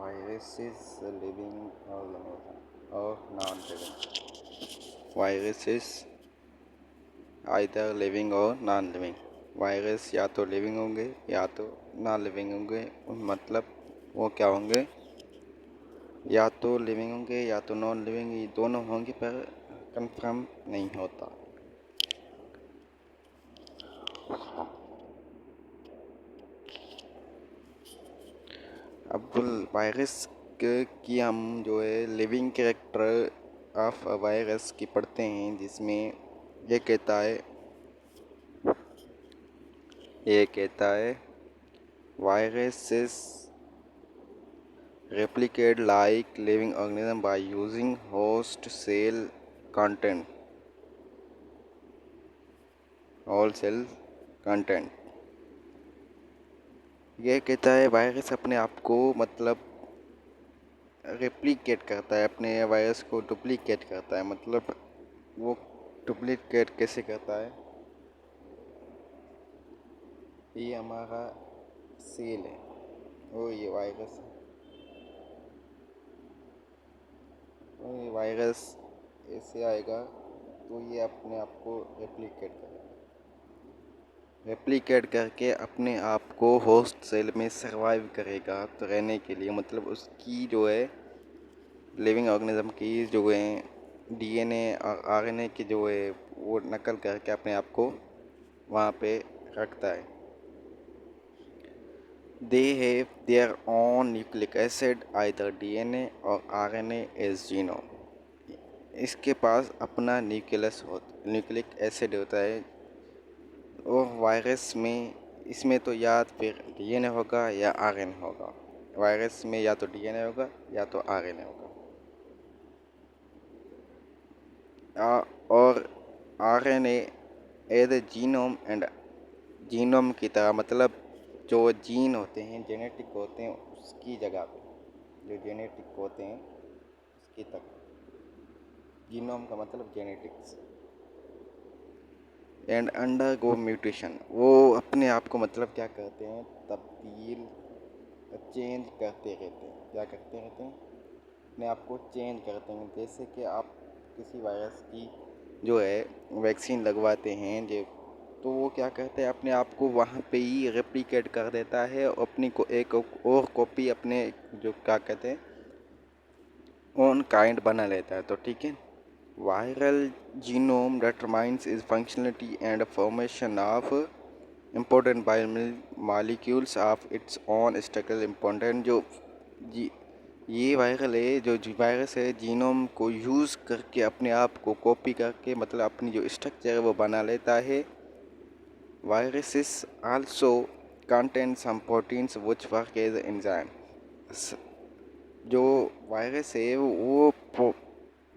Viruses living or non-living. Viruses either living or non-living. Virus या तो living होंगे या तो नॉन लिविंग होंगे। मतलब वो क्या होंगे, या तो लिविंग होंगे या तो नॉन लिविंग, ये दोनों होंगे पर कंफर्म नहीं होता। अब वायरस की हम जो है living character of a virus की पढ़ते हैं, जिसमें ये कहता है viruses replicate like living organism by using host cell content, all cell content। यह कहता है वायरस अपने आप को मतलब रेप्लिकेट करता है, अपने वायरस को डुप्लीकेट करता है। मतलब वो डुप्लीकेट कैसे करता है, ये हमारा सेल है और ये वायरस है, और ये वायरस ऐसे आएगा तो ये अपने आप को रेप्लिकेट करके अपने आप को होस्ट सेल में सर्वाइव करेगा तो रहने के लिए। मतलब उसकी जो है लिविंग ऑर्गेनिज्म की जो है डीएनए और आरएनए की जो है वो नकल करके अपने आप को वहाँ पे रखता है। They have their own nucleic acid, either DNA or RNA as genome। इसके पास अपना न्यूक्लिक एसिड होता है, और वायरस में इसमें तो या फिर डीएनए होगा या आरएनए होगा। वायरस में या तो डीएनए होगा या तो आरएनए होगा। और RNA as a genome and genome की तरह, मतलब जो जीन होते हैं जेनेटिक होते हैं उसकी जगह पे, जो जेनेटिक होते हैं उसकी तक, जीनोम का मतलब जेनेटिक्स। एंड अंडरगो म्यूटेशन, वो अपने आप को मतलब क्या करते हैं, तब्दील चेंज करते रहते हैं। क्या करते रहते हैं, अपने आप को चेंज करते हैं। जैसे कि आप किसी वायरस की जो है वैक्सीन लगवाते हैं जो, तो वो क्या करते हैं, अपने आप को वहाँ पे ही रेप्लिकेट कर देता है, अपनी को एक और कॉपी अपने जो क्या कहते हैं ओन काइंड बना लेता है। तो ठीक है, viral genome determines its functionality and formation of important biomolecules of its own structural important। जो ये वायरल है, जो वायरस है जीनोम को यूज़ करके अपने आप को कॉपी करके मतलब अपनी जो स्ट्रक्चर है वो बना लेता है। Viruses also contain some proteins which work as enzyme. जो वायरस है वो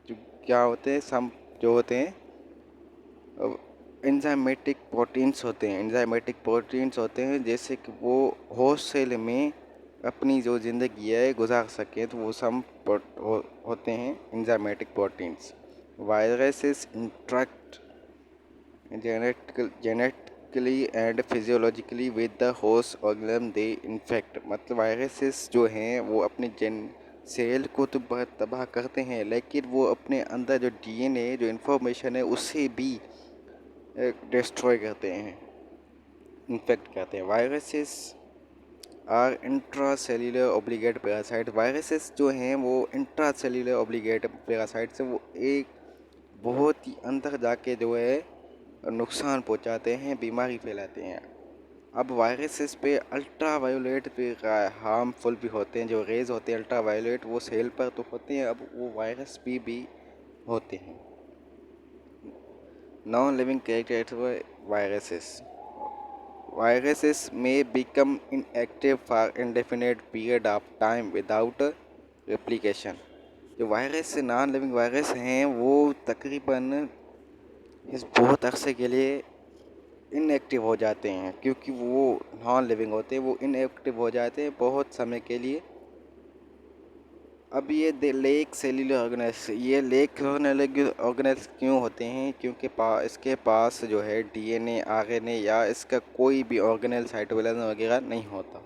जो क्या होते हैं, सम जो होते हैं एंजाइमेटिक प्रोटीन्स होते हैं, जैसे कि वो होस्ट सेल में अपनी जो ज़िंदगी है गुजार सकें, तो वो सम होते हैं enzymatic proteins. Viruses interact genetically and physiologically with the host organism they infect. मतलब वायरसेस जो हैं वो अपने सेल को तो तबाह करते हैं, लेकिन वो अपने अंदर जो डीएनए जो इन्फॉर्मेशन है उसे भी डिस्ट्रॉय करते हैं, इन्फेक्ट करते हैं। Viruses are intracellular obligate parasite. Viruses जो हैं वो इंट्रासेल्युलर ऑब्लिगेट पैरासाइट से वो एक बहुत ही अंदर जाके जो है नुकसान पहुंचाते हैं, बीमारी फैलाते हैं। अब वायरसेस पे अल्ट्रा वायोलेट पे हार्मफुल भी होते हैं, जो रेज होते हैं अल्ट्रा वायोलेट वो सेल पर तो होते हैं, अब वो वायरस भी होते हैं। नॉन लिविंग कैरेक्टर वायरसेस में become inactive for indefinite period of time without replication. जो वायरस नॉन लिविंग वायरस हैं वो तकरीबन इस बहुत अरसे के लिए इनएक्टिव हो जाते हैं, क्योंकि वो नॉन लिविंग होते हैं, वो इनएक्टिव हो जाते हैं बहुत समय के लिए। अब ये लेक सेल्यूलर ऑर्गेनेल्स, ये लेक ऑर्गेनेल्स क्यों होते हैं, क्योंकि इसके पास जो है डीएनए आरएनए या इसका कोई भी ऑर्गेनेल साइटोप्लाज्म वगैरह नहीं होता।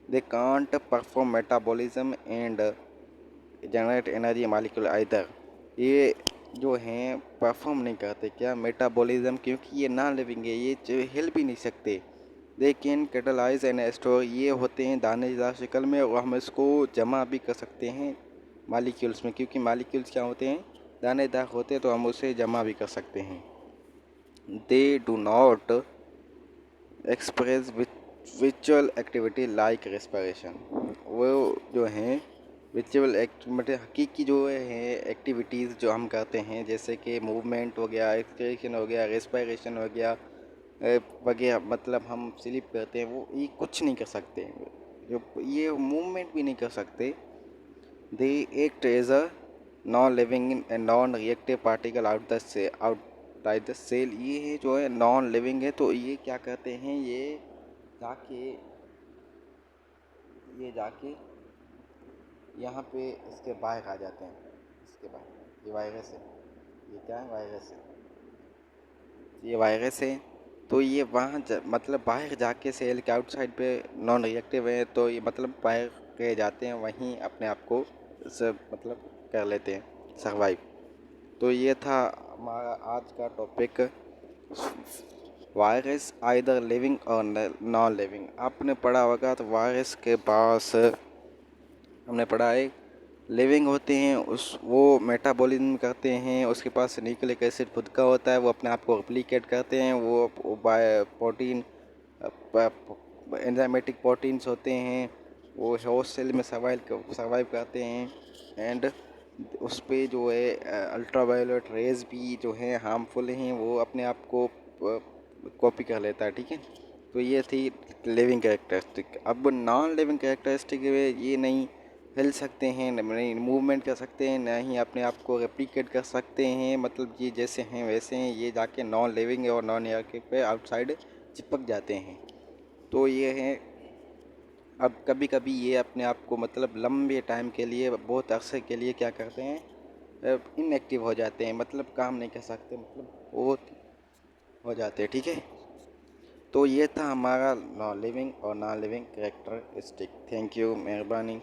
They can't perform metabolism and generate energy molecule either. ये जो हैं परफॉर्म नहीं करते क्या मेटाबॉलिज्म, क्योंकि ये नॉन लिविंग है, ये जो हिल भी नहीं सकते। They can catalyse and store, ये होते हैं दानेदार शक्ल में और हम इसको जमा भी कर सकते हैं मालिक्यूल्स में, क्योंकि मालिक्यूल्स क्या होते हैं, दानेदार होते हैं, तो हम उसे जमा भी कर सकते हैं। They do not express vital activity like respiration, वो जो हैं विचुअल एक्टिविटी हकीकी जो है एक्टिविटीज़ जो हम करते हैं, जैसे कि मूवमेंट हो गया, एक्सप्रेशन हो गया, रेस्पिरेशन हो गया वगैरह, मतलब हम स्लीप करते हैं, वो ये कुछ नहीं कर सकते, जो ये मूवमेंट भी नहीं कर सकते। They act as a non living and non reactive particle outside the cell. ये जो है नॉन लिविंग है, तो ये क्या कहते हैं, जाके ये जाके यहाँ पे इसके बाहर आ जाते हैं, इसके बाहर, ये वायरस है, ये क्या है, वायरस है, ये वायरस है, तो ये वहाँ मतलब बाहर जाके सेल के आउटसाइड पे नॉन रिएक्टिव है, तो ये मतलब बाहर के जाते हैं, वहीं अपने आप को सब मतलब कर लेते हैं सर्वाइव। तो ये था हमारा आज का टॉपिक, वायरस आइदर लिविंग और नॉन लिविंग। आपने पढ़ा होगा तो वायरस के पास हमने पढ़ा है लिविंग होते हैं, उस वो मेटाबॉलिज्म करते हैं, उसके पास न्यूक्लिक एसिड खुद का होता है, वो अपने आप को रेप्लिकेट करते हैं, वो बाय प्रोटीन एंजाइमेटिक प्रोटीन्स होते हैं, वो होस्ट सेल में सर्वाइव करते हैं। एंड उस पे जो है अल्ट्रावायोलेट रेज भी जो हैं हार्मफुल हैं, वो अपने आप को कॉपी कर लेता है, ठीक है। तो ये थी लिविंग कैरेक्टरिस्टिक। अब नॉन लिविंग कैरेक्टरिस्टिक ये नहीं हिल सकते हैं, नहीं मूवमेंट कर सकते हैं, ना ही अपने आप को रेप्लिकेट कर सकते हैं, मतलब ये जैसे हैं वैसे हैं, ये जाके नॉन लिविंग और नॉन एयर पे आउटसाइड चिपक जाते हैं। तो ये है, अब कभी कभी ये अपने आप को मतलब लंबे टाइम के लिए, बहुत अरसे के लिए क्या करते हैं, इनएक्टिव हो जाते हैं, मतलब काम नहीं कर सकते, मतलब वो हो जाते हैं, ठीक है। तो ये था हमारा नॉन लिविंग और non living characteristic. Thank you, मेहरबानी।